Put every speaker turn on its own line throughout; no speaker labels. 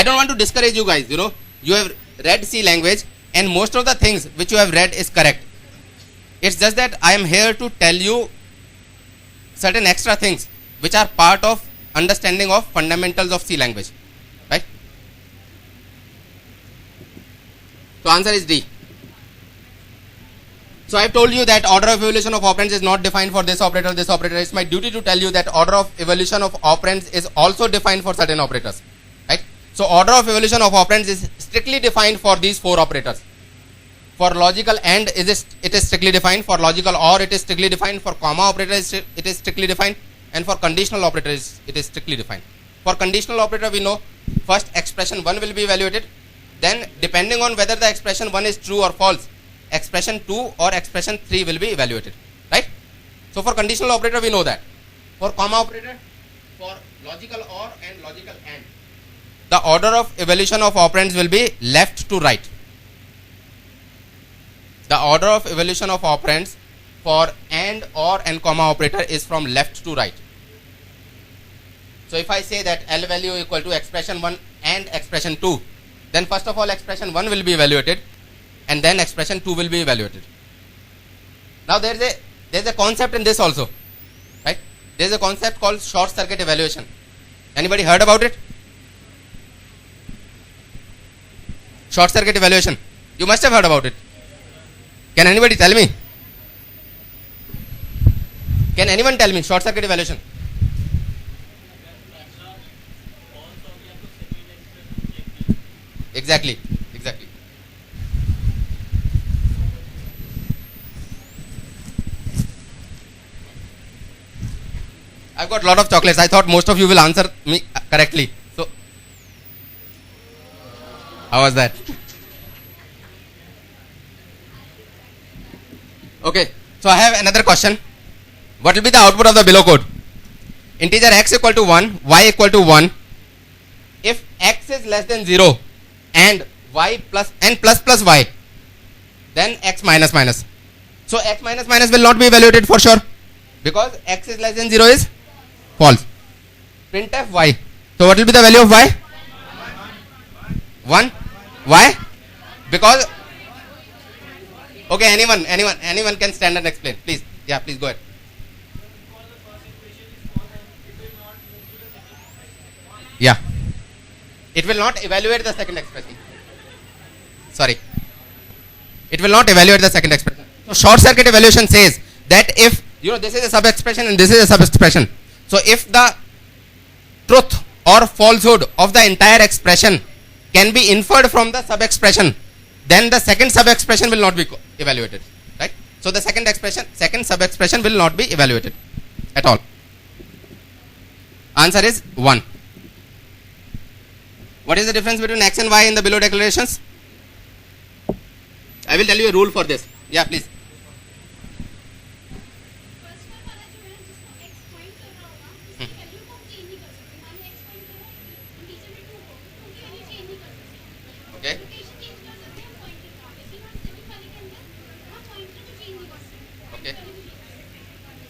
don't want to discourage you guys. You have read C language, and most of the things which you have read is correct. It's just that I am here to tell you certain extra things which are part of understanding of fundamentals of C language, right? So answer is D. So I have told you that order of evolution of operands is not defined for this operator, this operator. It's my duty to tell you that order of evolution of operands is also defined for certain operators, right? So order of evolution of operands is strictly defined for these 4 operators. For logical AND, it is strictly defined. For logical OR, it is strictly defined. For comma operator, it is strictly defined. And for conditional operators, it is strictly defined. For conditional operator, we know first expression 1 will be evaluated. Then depending on whether the expression 1 is true or false, expression 2 or expression 3 will be evaluated, right? So for conditional operator, we know that. For comma operator, for logical OR and logical AND, the order of evolution of operands will be left to right. The order of evolution of operands for AND, OR and comma operator is from left to right. So if I say that L value equal to expression 1 and expression 2, then first of all expression 1 will be evaluated and then expression 2 will be evaluated. Now there is a concept in this also, right? There is a concept called short circuit evaluation. Anybody heard about it? Short circuit evaluation. You must have heard about it. Can anybody tell me? Can anyone tell me short circuit evaluation? Exactly. I've got a lot of chocolates. I thought most of you will answer me correctly. So, how was that? Okay. So I have another question. What will be the output of the below code? Integer x equal to 1, y equal to 1. If x is less than 0 and y plus and plus plus y, then x minus minus. So x minus minus will not be evaluated for sure because x is less than 0 is false. Printf y. So what will be the value of y? 1. Why? Because okay, anyone can stand and explain, please. Yeah, please go ahead. Yeah, it will not evaluate the second expression. Sorry, it will not evaluate the second expression. So short circuit evaluation says that if this is a sub expression and this is a sub expression, so if the truth or falsehood of the entire expression can be inferred from the sub expression, then the second sub expression will not be evaluated, right? So the second sub expression will not be evaluated at all. Answer is 1. What is the difference between x and y in the below declarations? I will tell you a rule for this. Yeah, please. Okay. Okay.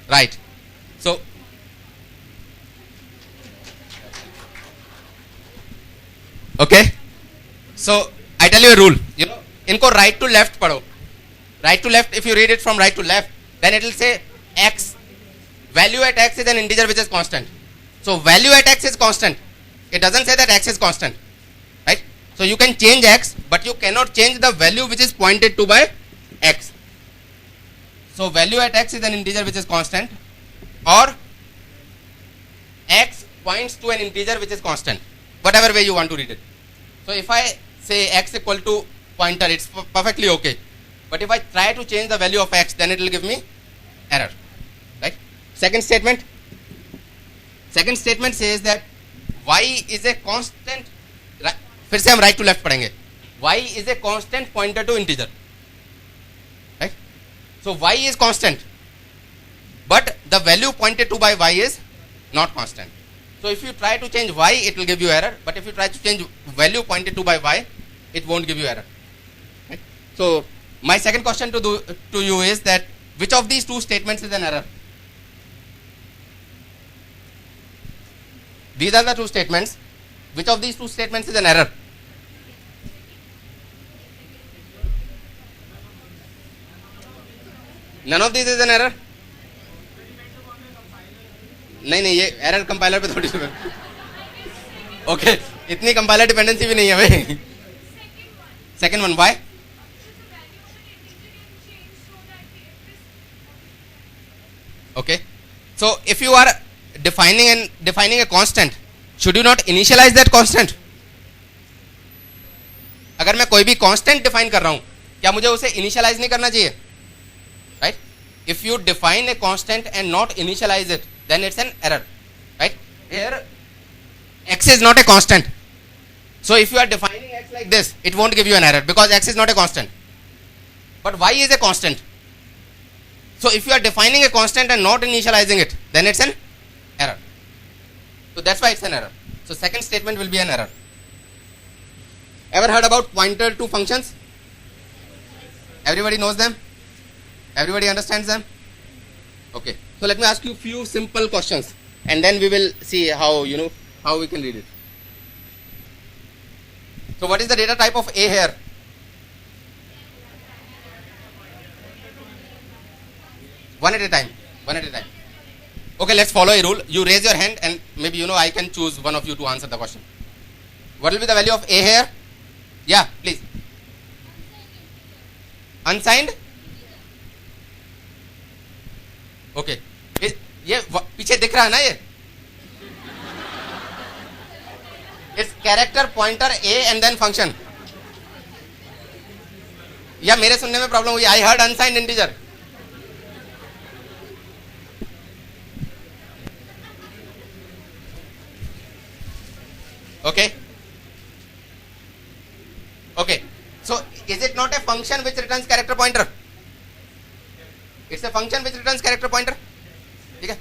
Right. So okay. So I tell you a rule. इनको right to left पढ़ो. Right to left. If you read it from right to left, then it will say x. Value at x is an integer which is constant. So value at x is constant. It doesn't say that x is constant, right? So you can change x, but you cannot change the value which is pointed to by x. So value at x is an integer which is constant, or x points to an integer which is constant. Whatever way you want to read it. So if I say x equal to pointer, it's perfectly okay. But if I try to change the value of x, then it will give me error, right? Second statement says that y is a constant. फिर से हम right to left पढ़ेंगे. Y is a constant pointer to integer, right? So y is constant, but the value pointed to by y is not constant. So if you try to change y, it will give you error. But if you try to change value pointed to by y, it won't give you error. Right? So my second question to you is that which of these two statements is an error? These are the two statements. Which of these two statements is an error? None of these is an error. नहीं ये error compiler पे थोड़ी okay इतनी compiler dependency भी नहीं है भाई. Second one why? Okay, so if you are defining a constant, should you not initialize that constant? अगर मैं कोई भी constant define कर रहा हूं, क्या मुझे उसे initialize नहीं करना चाहिए? Right? If you define a constant and not initialize it, then it's an error. Right? Here, x is not a constant. So if you are defining x like this, it won't give you an error because x is not a constant. But y is a constant. So if you are defining a constant and not initializing it, then it's an error. So that's why it's an error. So second statement will be an error. Ever heard about pointer to functions? Everybody knows them? Everybody understands them? Okay. So let me ask you few simple questions and then we will see how how we can read it. So what is the data type of A here? One at a time. Okay, let's follow a rule. You raise your hand and maybe I can choose one of you to answer the question. What will be the value of A here? Yeah, please. Unsigned? Okay. ये पीछे दिख रहा है ना ये? It's character pointer A and then function. या मेरे सुनने में प्रॉब्लम हुई? I heard unsigned integer. Okay. So is it not a function which returns character pointer? It's a function which returns character pointer. ठीक है.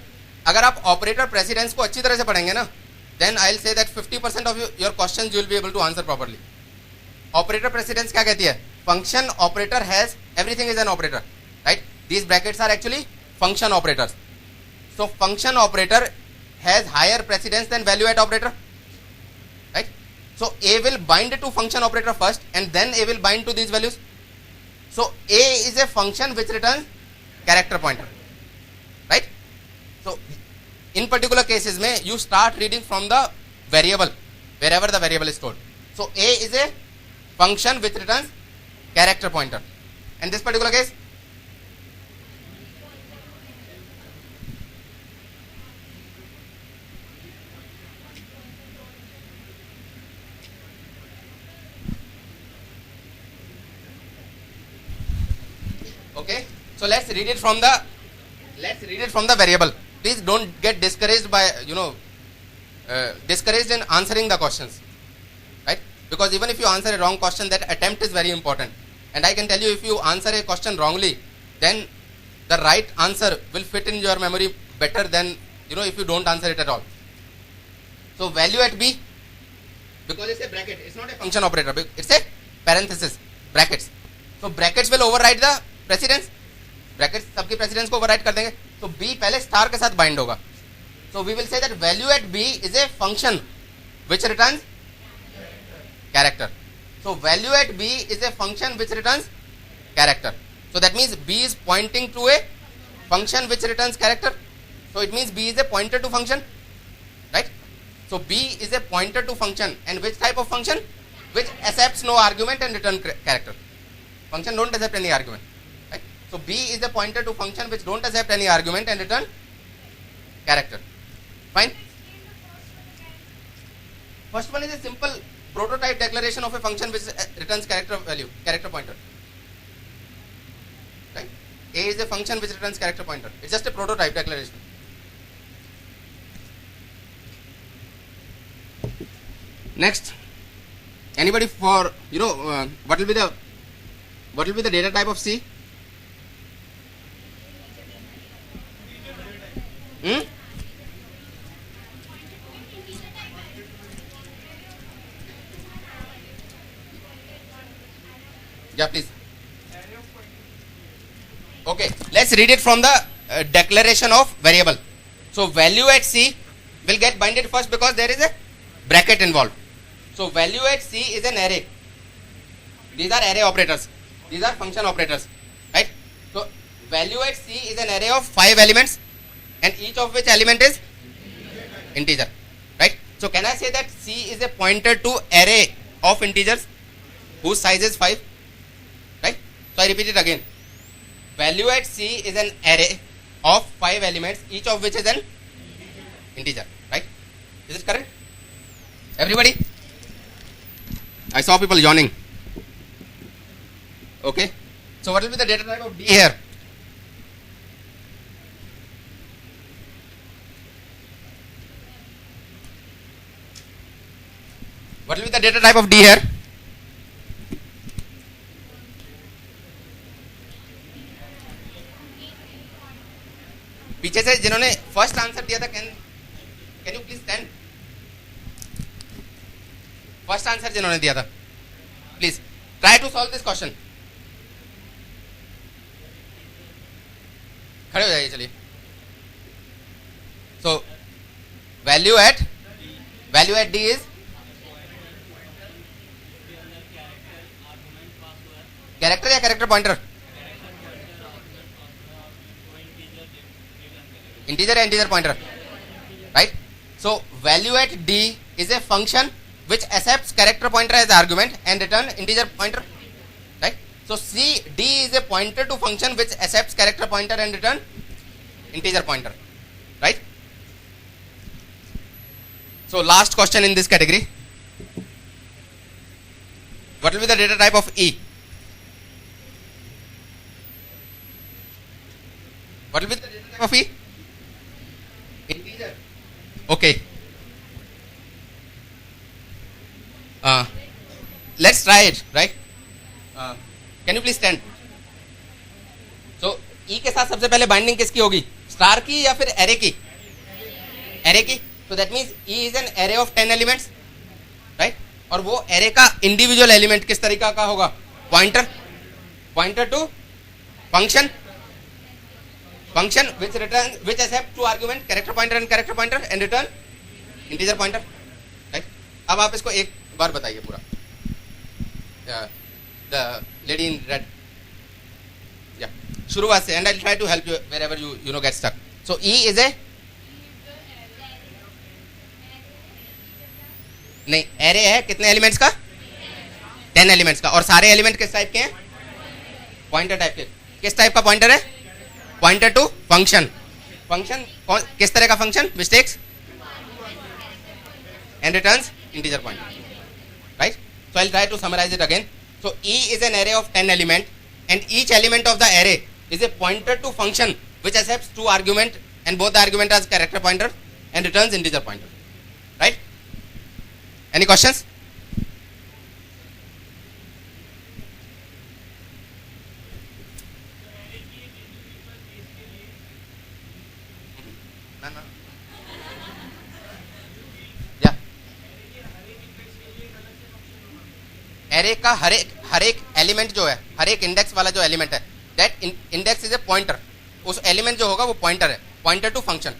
अगर आप operator precedence को अच्छी तरह से पढ़ेंगे ना, then I'll say that 50% of your questions you will be able to answer properly. Operator precedence क्या कहती है? Function operator has everything is an operator, right? These brackets are actually function operators. So function operator has higher precedence than value at operator. So A will bind to function operator first and then A will bind to these values. So A is a function which returns character pointer, right? So in particular cases mein you start reading from the variable wherever the variable is stored. So A is a function which returns character pointer. In this particular case, okay, so let's read it from the variable. Please don't get discouraged by discouraged in answering the questions, right? Because even if you answer a wrong question, that attempt is very important. And I can tell you, if you answer a question wrongly, then the right answer will fit in your memory better than if you don't answer it at all. So value at B, because it's a bracket, it's not a function operator, it's a parenthesis, brackets. So brackets will override the precedence. Brackets सबकी precedence को override कर देंगे. So B पहले star के साथ bind होगा. So we will say that value at B is a function which returns character. So value at B is a function which returns character. So that means B is pointing to a function which returns character. So it means B is a pointer to function, right? So B is a pointer to function, and which type of function? Which accepts no argument and return character. Function don't accept any argument, right? So B is a pointer to function which don't accept any argument and return character. Fine. First one is a simple prototype declaration of a function which returns character value, character pointer. Right? A is a function which returns character pointer. It's just a prototype declaration. Next, anybody for what will be the data type of C? Yeah, please. Okay, let's read it from the declaration of variable. So value at C will get binded first because there is a bracket involved. So value at C is an array. These are array operators. These are function operators, right? So value at C is an array of 5 elements, and each of which element is integer, right? So can I say that C is a pointer to array of integers whose size is 5, right? So I repeat it again. Value at C is an array of 5 elements, each of which is an integer, right? Is it correct? Everybody? I saw people yawning. Okay. So what will be the data type of D here? What will be the data type of D here? पीछे से जिन्होंने first answer दिया था, can you please stand? First answer जिन्होंने दिया था, please try to solve this question. खड़े हो जाइए, चलिए. So value at d is character या character pointer? integer and integer pointer, right? So value at D is a function which accepts character pointer as argument and return integer pointer, right? So D is a pointer to function which accepts character pointer and return integer pointer, right? So last question in this category. What will be the data type of E? What will be the data type of E? Integer. Okay. Let's try it, right? Can you please stand? So E के साथ सबसे पहले binding किसकी होगी? Star की या फिर array की? एरे की. So that means E is an array of 10 elements, right? और वो एरे का इंडिविजुअल एलिमेंट किस तरीका का होगा? Pointer to function which accept two argument, character pointer and return integer pointer, right? अब आप इसको एक बार बताइए पूरा. The lady in red, yeah, शुरुआत से, and I'll try to help you wherever you get stuck. So E is a नहीं, array है कितने एलिमेंट्स का? 10 एलिमेंट्स का. और सारे एलिमेंट किस टाइप के हैं? पॉइंटर टाइप के. किस टाइप का पॉइंटर है? Pointer to function. किस तरह का function? Mistakes and returns integer pointer, right? So I try to summarize it again. So E is an array of 10 element and each element of the array is a pointer to function which accepts two argument and both the argument as character pointer and returns integer pointer, right? Any questions? Array का हर एक element जो है, हर एक index वाला जो element है, that index is a pointer. उस element जो होगा वो पॉइंटर है, pointer to function,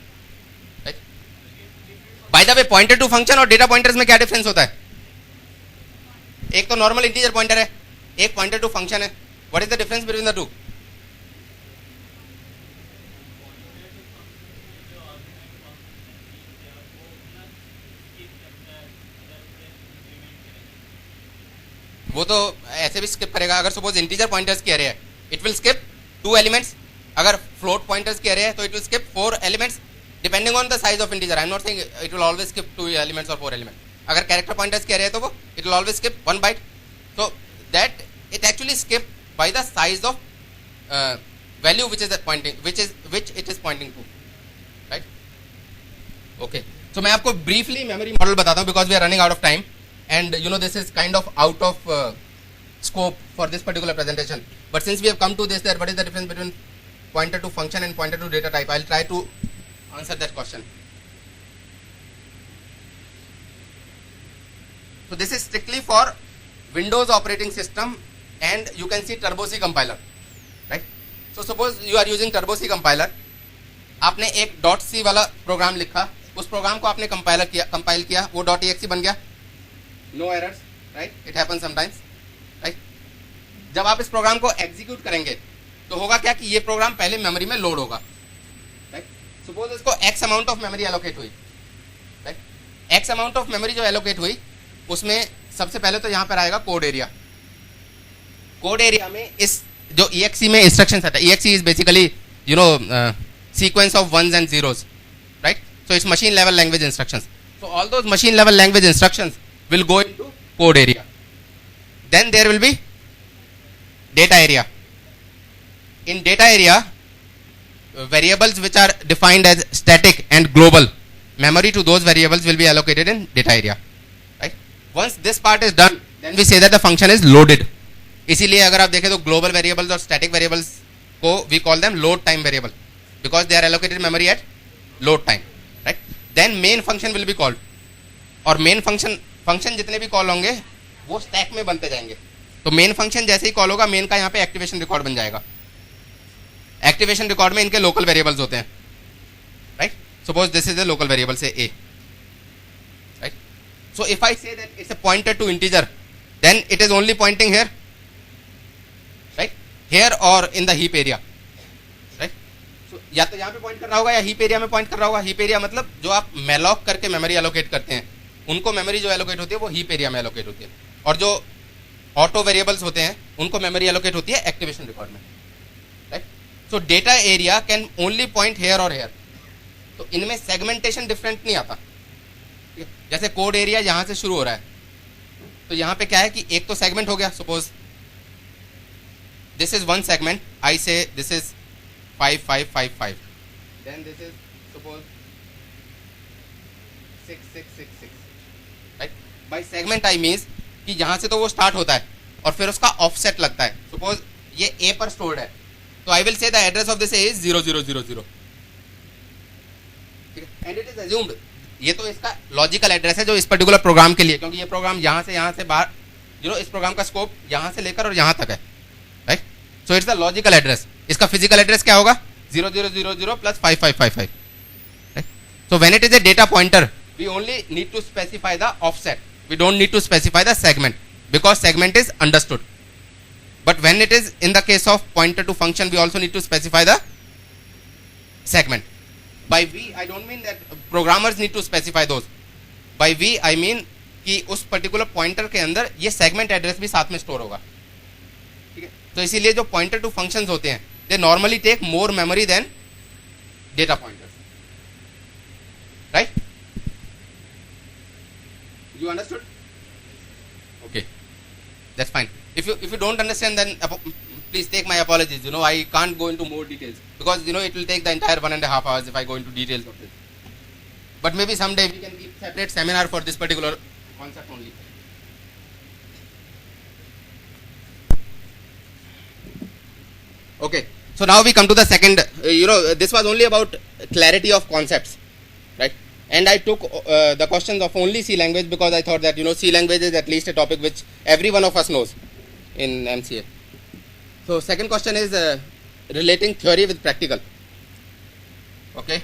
right? By the way pointer to function और डेटा पॉइंटर्स में क्या डिफरेंस होता है? एक तो नॉर्मल इंटीजर पॉइंटर है, एक पॉइंटर टू फंक्शन है. What is the difference between the two? वो तो ऐसे भी स्किप करेगा. अगर सपोज इंटीजर पॉइंटर्स की एरे है, इट विल स्किप 2 एलिमेंट्स. अगर फ्लोट पॉइंटर्स की एरे है तो it will skip 4 elements depending on the size of integer. I am not saying it will always skip 2 elements और 4 element. अगर character pointers की array है तो वो it will always skip 1 byte. So that it actually skip by the size of value which it is pointing to, right? Okay. So मैं आपको briefly memory model बताता हूँ because we are running out of time. And you know this is kind of out of scope for this particular presentation. But since we have come to this, there, what is the difference between pointer to function and pointer to data type? I'll try to answer that question. So this is strictly for Windows operating system, and you can see Turbo C compiler, right? So suppose you are using Turbo C compiler. आपने एक .c वाला programme लिखा, उस programme को आपने compile किया, वो .exe बन गया. No errors, right, it happen sometimes, right. जब आप इस प्रोग्राम को एग्जीक्यूट करेंगे तो होगा क्या कि ये प्रोग्राम पहले मेमोरी में लोड होगा, राइट. सपोज इसको x amount of memory allocate हुई, right. X amount of memory जो एलोकेट हुई उसमें सबसे पहले तो यहाँ पर आएगा कोड एरिया. कोड एरिया में इस जो EXE में इंस्ट्रक्शन सेट है, EXE is basically sequence of ones and zeros, right? So it's machine level language instructions. So all those machine level language instructions will go into code area. Then there will be data area. In data area, variables which are defined as static and global, memory to those variables will be allocated in data area, right? Once this part is done, then we say that the function is loaded. इसीलिए अगर आप देखें तो global variables और static variables को we call them load time variable because they are allocated memory at load time, right. Then main function will be called, और main function जितने भी कॉल होंगे वो स्टैक में बनते जाएंगे. तो मेन फंक्शन जैसे ही कॉल होगा मेन का यहाँ पे एक्टिवेशन रिकॉर्ड बन जाएगा. एक्टिवेशन रिकॉर्ड में इनके लोकल वेरिएबल्स होते हैं, right. Suppose this is the local variable say a, right. So if I say that it's a pointer to integer then it is only pointing here, here or in the heap area, right? So या तो यहाँ पे point कर रहा होगा या heap area में point कर रहा होगा. हीप एरिया मतलब जो आप मेलॉक करके मेमोरी एलोकेट करते हैं उनको मेमोरी जो एलोकेट होती है वो हीप एरिया में एलोकेट होती है, और जो ऑटो वेरिएबल्स होते हैं उनको मेमोरी एलोकेट होती है एक्टिवेशन रिकॉर्ड में, right. So data area can only point here और हेयर. तो इनमें सेगमेंटेशन डिफरेंट नहीं आता. जैसे कोड एरिया यहाँ से शुरू हो रहा है तो यहाँ पे क्या है कि एक तो सेगमेंट हो गया. Suppose this is one segment, I say this is 5555, then this is suppose 6666, right. by segment I means कि जहाँ से तो वो स्टार्ट होता है और फिर उसका ऑफसेट लगता है. सपोज ये A पर स्टोर्ड है तो I will say the address of this A is 0000, and it is assumed ये तो इसका लॉजिकल एड्रेस है जो इस पर्टिकुलर प्रोग्राम के लिए, क्योंकि ये प्रोग्राम यहाँ से बाहर इस प्रोग्राम का स्कोप यहाँ से लेकर और यहाँ तक है, right. So it's the logical address. इसका फिजिकल एड्रेस क्या होगा 0000 plus 5555, right. So when it is a data pointer we only need to specify the offset, we don't need to specify the segment because segment is understood. But when it is in the case of pointer to function we also need to specify the segment. By V I don't mean that programmers need to specify those. By V I mean कि उस particular pointer के अंदर ये segment address भी साथ में store होगा, ठीक है. तो इसीलिए जो पॉइंटर टू फंक्शंस होते हैं they normally take more memory than data pointers, right. You understood? Okay, that's fine. If you don't understand, then please take my apologies. I can't go into more details because it will take the entire 1.5 hours if I go into details of this. But maybe someday we can keep separate seminar for this particular concept only. Okay, so now we come to the second. This was only about clarity of concepts, right? And I took the questions of only C language because I thought that C language is at least a topic which every one of us knows in MCA. So second question is relating theory with practical. Okay.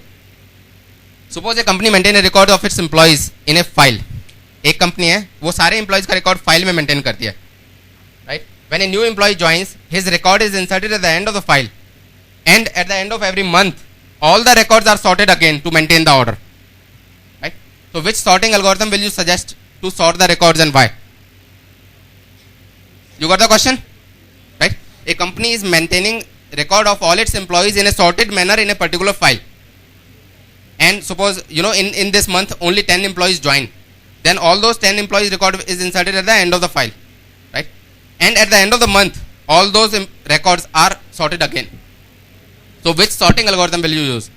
Suppose a company maintain a record of its employees in a file. एक company है वो सारे employees का record file में maintain करती है, right. When a new employee joins, his record is inserted at the end of the file, and at the end of every month, all the records are sorted again to maintain the order, right. So which sorting algorithm will you suggest to sort the records and why? You got the question, right? A company is maintaining record of all its employees in a sorted manner in a particular file, and suppose in this month only 10 employees join, then all those 10 employees record is inserted at the end of the file, right. And at the end of the month all those records are sorted again. So which sorting algorithm will you use?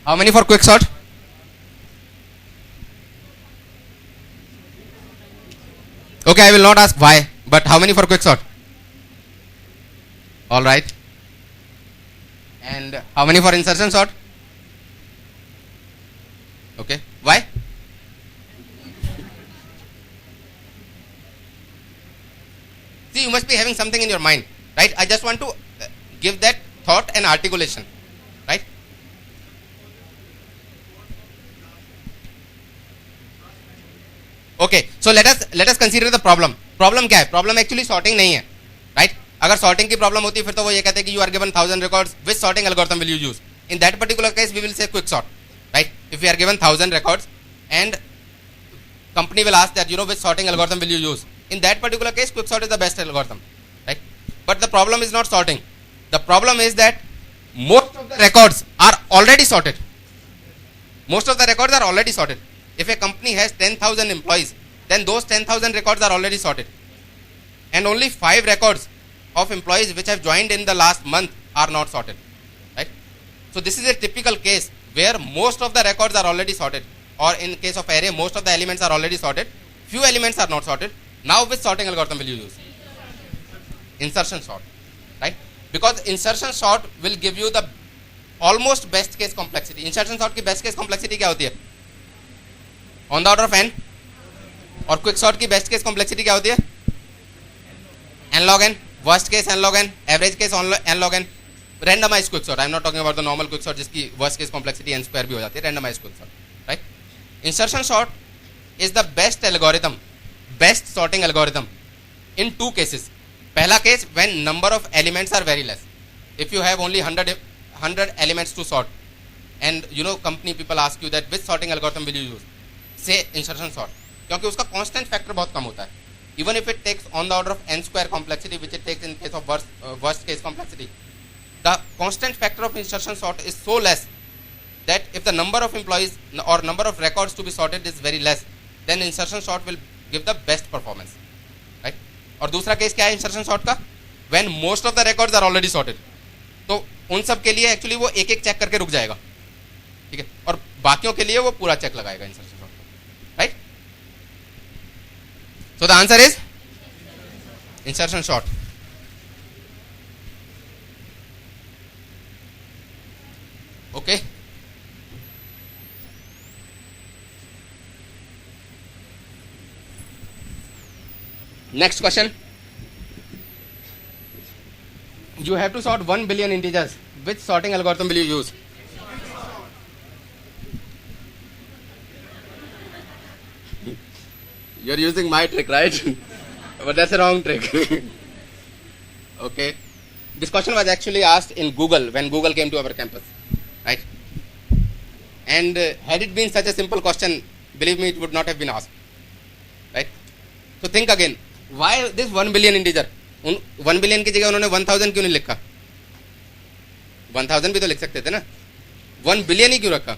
How many for quick sort? Okay, I will not ask why, but how many for quick sort? All right. And how many for insertion sort? Okay, why? See, you must be having something in your mind, right? I just want to give that thought and articulation, right? Okay, so let us consider the problem. Problem क्या है? Problem actually sorting नहीं है, right? अगर sorting की problem होती फिर तो वो ये कहते हैं कि you are given 1000 records, which sorting algorithm will you use? In that particular case we will say quick sort, right? If we are given 1000 records and company will ask that, you know, which sorting algorithm will you use? In that particular case, quicksort is the best algorithm, right? But the problem is not sorting. The problem is that most of the records are already sorted. Most of the records are already sorted. If a company has 10,000 employees, then those 10,000 records are already sorted. And only 5 records of employees which have joined in the last month are not sorted, right? So this is a typical case where most of the records are already sorted, or in case of array, most of the elements are already sorted, few elements are not sorted. Now which sorting algorithm will you use? Insertion sort, right? Because insertion sort will give you the almost best case complexity. Insertion sort की best case complexity क्या होती है? On the order of n. और quick sort की best case complexity क्या होती है? n log n. Worst case n log n. Average case n log n. Randomized quick sort. I am not talking about the normal quick sort जिसकी worst case complexity n square भी हो जाती है. Randomized quick sort, right? Insertion sort is the best algorithm, best sorting algorithm in 2 cases. पहला case when number of elements are very less. If you have only 100 elements to sort, and you know company people ask you that which sorting algorithm will you use? Say insertion sort, क्योंकि उसका constant factor बहुत कम होता है. Even if it takes on the order of n square complexity, which it takes in case of worst case complexity, the constant factor of insertion sort is so less that if the number of employees or number of records to be sorted is very less, then insertion sort will give the best performance, right? और दूसरा case क्या है insertion sort का? When most of the records are already sorted. तो उन सब के लिए एक्चुअली वो एक एक चेक करके रुक जाएगा, ठीक है, और बाकियों के लिए वो पूरा चेक लगाएगा insertion sort, right? So the answer is insertion sort. Okay, next question. You have to sort 1 billion integers. Which sorting algorithm will you use? You're using my trick, right? But that's a wrong trick. Okay. This question was actually asked in Google when Google came to our campus, right? And had it been such a simple question, believe me, it would not have been asked, right? So think again. Why this 1 billion integer? 1 billion की जगह उन्होंने 1000 क्यों नहीं लिखा? 1000 भी तो लिख सकते थे ना. 1 billion ही क्यों रखा?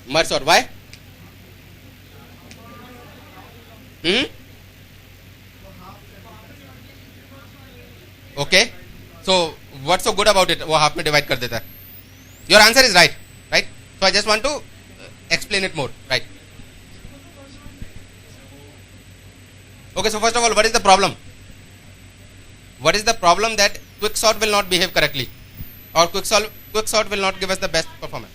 Merge sort. Why? Okay. So what's so good about it? वो हाफ में डिवाइड कर देता है. Your answer is right, right? So I just want to explain it more, right? Okay, so first of all, what is the problem? What is the problem that quicksort will not behave correctly, or quicksort will not give us the best performance?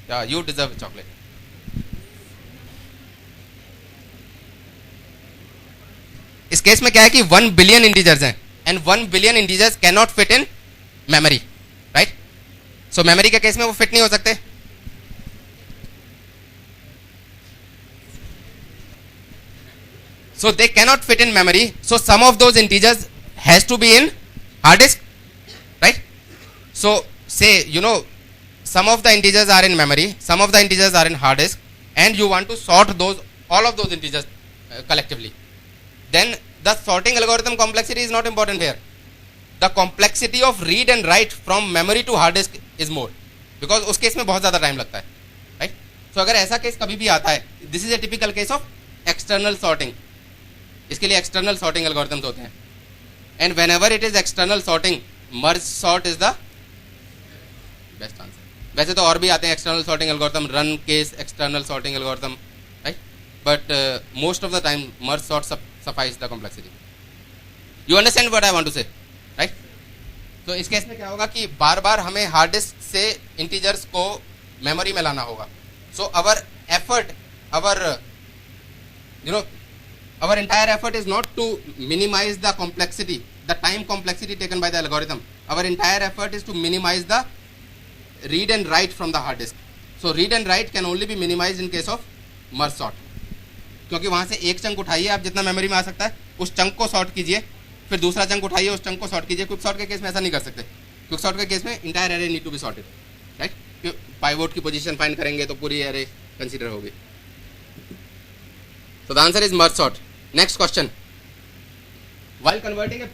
Yeah, you deserve chocolate. इस case में क्या है कि 1 billion integers हैं, and 1 billion integers cannot fit in memory, right? So memory के case में वो fit नहीं हो सकते. So they cannot fit in memory. So some of those integers has to be in hard disk, right? So say, you know, some of the integers are in memory, some of the integers are in hard disk, and you want to sort those, all of those integers collectively. Then the sorting algorithm complexity is not important here. The complexity of read and write from memory to hard disk is more, because उस case में बहुत ज़्यादा time लगता है, right? So अगर ऐसा case कभी भी आता है, this is a typical case of external sorting. इसके लिए एक्सटर्नल सॉर्टिंग एल्गोरिथम्स होते हैं, and whenever it is external sorting, merge sort is the best answer. वैसे तो और भी आते हैं external sorting algorithm, run case external sorting algorithm, right? But most of the time merge sort suffices the complexity. You understand what I want to say, right? तो इस case में क्या होगा कि बार बार हमें हार्ड डिस्क से इंटीजर्स को मेमोरी में लाना होगा. So our effort, our you know, our entire effort is not to minimize the complexity, the time complexity taken by the algorithm. Our entire effort is to minimize the read and write from the hard disk. So read and write can only be minimized in case of merge sort. क्योंकि वहां से एक chunk उठाइए आप, जितना memory में आ सकता है उस चंक को सॉर्ट कीजिए, फिर दूसरा चंक उठाइए उस चंक को सॉर्ट कीजिए. क्विक सॉर्ट के केस में ऐसा नहीं कर सकते. क्विक सॉर्ट के केस में entire array need to be sorted, right. Pivot की पोजीशन फाइंड करेंगे तो पूरी एरे कंसीडर होगी. So the answer is merge sort. Next question. While converting a